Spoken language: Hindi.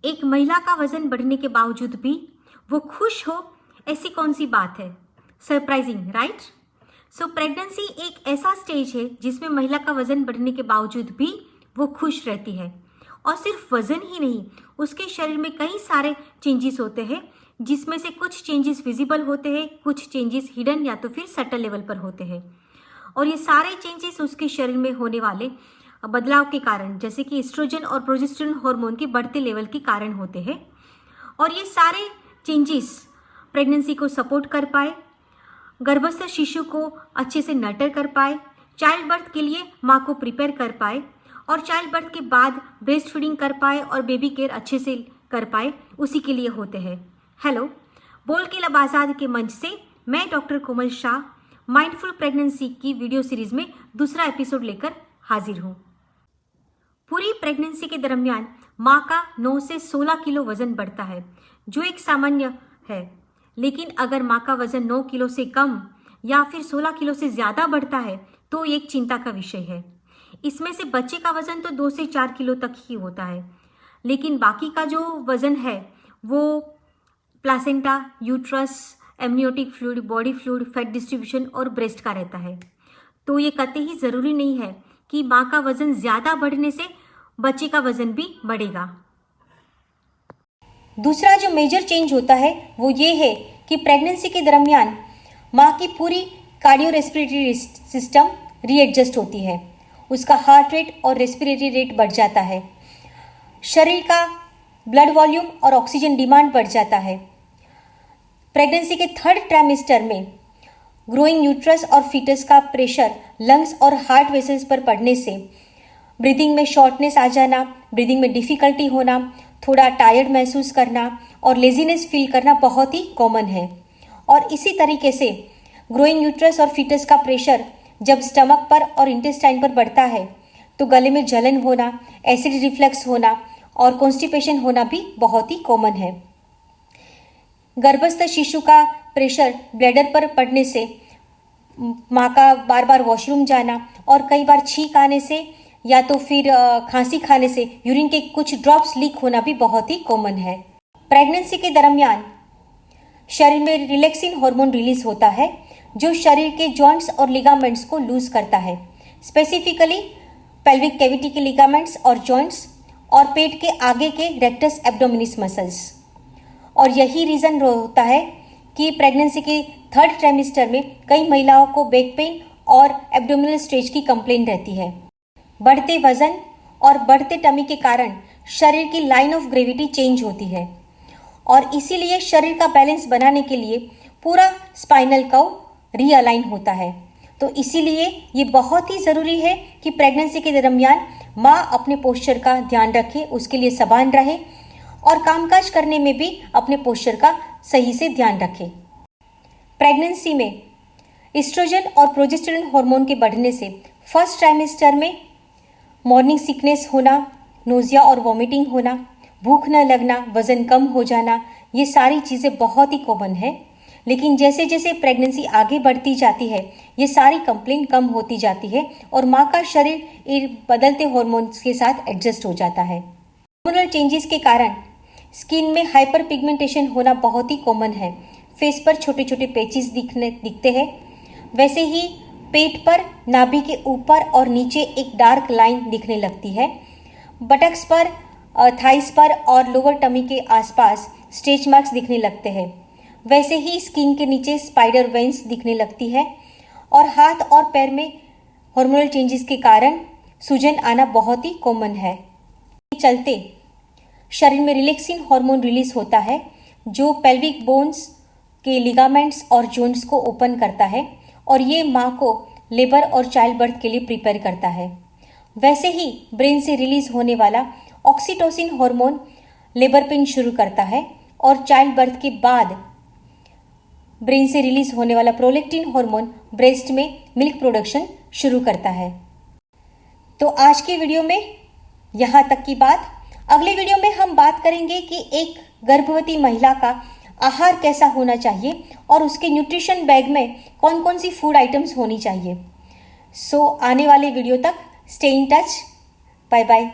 एक महिला का वजन बढ़ने के बावजूद भी वो खुश हो, ऐसी कौन सी बात है? Surprising, right? सो प्रेगनेंसी एक ऐसा स्टेज है जिसमें महिला का वजन बढ़ने के बावजूद भी वो खुश रहती है। और सिर्फ वजन ही नहीं, उसके शरीर में कई सारे चेंजेस होते हैं, जिसमें से कुछ चेंजेस विजिबल होते हैं, कुछ चेंजेस हिडन या तो फिर सटल लेवल पर होते हैं। और ये सारे चेंजेस उसके शरीर में होने वाले बदलाव के कारण, जैसे कि एस्ट्रोजन और प्रोजेस्टेरोन हार्मोन के बढ़ते लेवल के कारण होते हैं। और ये सारे चेंजेस प्रेगनेंसी को सपोर्ट कर पाए, गर्भस्थ शिशु को अच्छे से नर्चर कर पाए, चाइल्ड बर्थ के लिए माँ को प्रिपेयर कर पाए और चाइल्ड बर्थ के बाद ब्रेस्ट फीडिंग कर पाए और बेबी केयर अच्छे से कर पाए, उसी के लिए होते हैं। हेलो, बोल के लब आज़ाद के मंच से मैं डॉक्टर कोमल शाह माइंडफुल प्रेगनेंसी की वीडियो सीरीज में दूसरा एपिसोड लेकर हाजिर हूँ। पूरी प्रेगनेंसी के दरमियान माँ का 9 से 16 किलो वजन बढ़ता है, जो एक सामान्य है। लेकिन अगर माँ का वजन 9 किलो से कम या फिर 16 किलो से ज़्यादा बढ़ता है तो एक चिंता का विषय है। इसमें से बच्चे का वजन तो 2 से 4 किलो तक ही होता है, लेकिन बाकी का जो वजन है वो placenta, uterus, amniotic fluid, body fluid, fat distribution और ब्रेस्ट का रहता है। तो ये कतई ही ज़रूरी नहीं है कि माँ का वजन ज़्यादा बढ़ने से बच्चे का वजन भी बढ़ेगा। दूसरा जो मेजर चेंज होता है वो ये है कि प्रेगनेंसी के दरमियान माँ की पूरी कार्डियो रेस्पिरेटरी सिस्टम रीएडजस्ट होती है। उसका हार्ट रेट और रेस्पिरेटरी रेट बढ़ जाता है, शरीर का ब्लड वॉल्यूम और ऑक्सीजन डिमांड बढ़ जाता है। प्रेगनेंसी के 3rd ट्राइमेस्टर में ग्रोइंग यूट्रस और फीटस का प्रेशर लंग्स और हार्ट वेसल्स पर पड़ने से ब्रीदिंग में शॉर्टनेस आ जाना, ब्रीदिंग में डिफ़िकल्टी होना, थोड़ा टायर्ड महसूस करना और लेजीनेस फील करना बहुत ही कॉमन है। और इसी तरीके से ग्रोइंग यूट्रस और फीटस का प्रेशर जब स्टमक पर और इंटेस्टाइन पर बढ़ता है तो गले में जलन होना, एसिड रिफ्लक्स होना और कॉन्स्टिपेशन होना भी बहुत ही कॉमन है। गर्भस्थ शिशु का प्रेशर ब्लैडर पर पड़ने से माँ का बार बार वॉशरूम जाना और कई बार छींक आने से या तो फिर खांसी खाने से यूरिन के कुछ ड्रॉप्स लीक होना भी बहुत ही कॉमन है। प्रेगनेंसी के दरमियान शरीर में रिलैक्सिन हार्मोन रिलीज होता है, जो शरीर के जॉइंट्स और लिगामेंट्स को लूज करता है, स्पेसिफिकली पेल्विक कैविटी के लिगामेंट्स और जॉइंट्स और पेट के आगे के रेक्टस एब्डोमिनिस मसल्स। और यही रीज़न होता है कि प्रेगनेंसी के 3rd ट्राइमेस्टर में कई महिलाओं को बैक पेन और एब्डोमिनल स्ट्रेच की कंप्लेंट रहती है। बढ़ते वजन और बढ़ते टमी के कारण शरीर की लाइन ऑफ ग्रेविटी चेंज होती है और इसीलिए शरीर का बैलेंस बनाने के लिए पूरा स्पाइनल कर्व रीअलाइन होता है। तो इसीलिए ये बहुत ही ज़रूरी है कि प्रेगनेंसी के दरमियान माँ अपने पोस्चर का ध्यान रखे, उसके लिए सबान रहे और कामकाज करने में भी अपने पोस्चर का सही से ध्यान रखे। प्रेगनेंसी में एस्ट्रोजन और प्रोजेस्टेरोन हार्मोन के बढ़ने से 1st ट्राइमेस्टर में मॉर्निंग सिकनेस होना, नोजिया और वॉमिटिंग होना, भूख न लगना, वज़न कम हो जाना, ये सारी चीज़ें बहुत ही कॉमन है। लेकिन जैसे जैसे प्रेगनेंसी आगे बढ़ती जाती है ये सारी कंप्लेंट कम होती जाती है और माँ का शरीर बदलते हार्मोन्स के साथ एडजस्ट हो जाता है। हार्मोनल चेंजेस के कारण स्किन में हाइपर पिगमेंटेशन होना बहुत ही कॉमन है। फेस पर छोटे छोटे पैचेस दिखते हैं। वैसे ही पेट पर नाभि के ऊपर और नीचे एक डार्क लाइन दिखने लगती है। बटक्स पर, थाइस पर और लोअर टमी के आसपास स्ट्रेच मार्क्स दिखने लगते हैं। वैसे ही स्किन के नीचे स्पाइडर वेन्स दिखने लगती है और हाथ और पैर में हार्मोनल चेंजेस के कारण सूजन आना बहुत ही कॉमन है। चलते शरीर में रिलैक्सिन हार्मोन रिलीज होता है, जो पेल्विक बोन्स के लिगामेंट्स और जॉइंट्स को ओपन करता है और ये माँ को लेबर और चाइल्ड बर्थ के लिए प्रिपेयर करता है। वैसे ही ब्रेन से रिलीज होने वाला ऑक्सीटोसिन हार्मोन लेबर पेन शुरू करता है और चाइल्ड बर्थ के बाद ब्रेन से रिलीज होने वाला प्रोलैक्टिन हार्मोन ब्रेस्ट में मिल्क प्रोडक्शन शुरू करता है। तो आज की वीडियो में यहाँ तक की बात। अगले वीडियो में हम बात करेंगे कि एक गर्भवती महिला का आहार कैसा होना चाहिए और उसके न्यूट्रिशन बैग में कौन कौन सी फूड आइटम्स होनी चाहिए। सो आने वाले वीडियो तक stay in touch. Bye bye.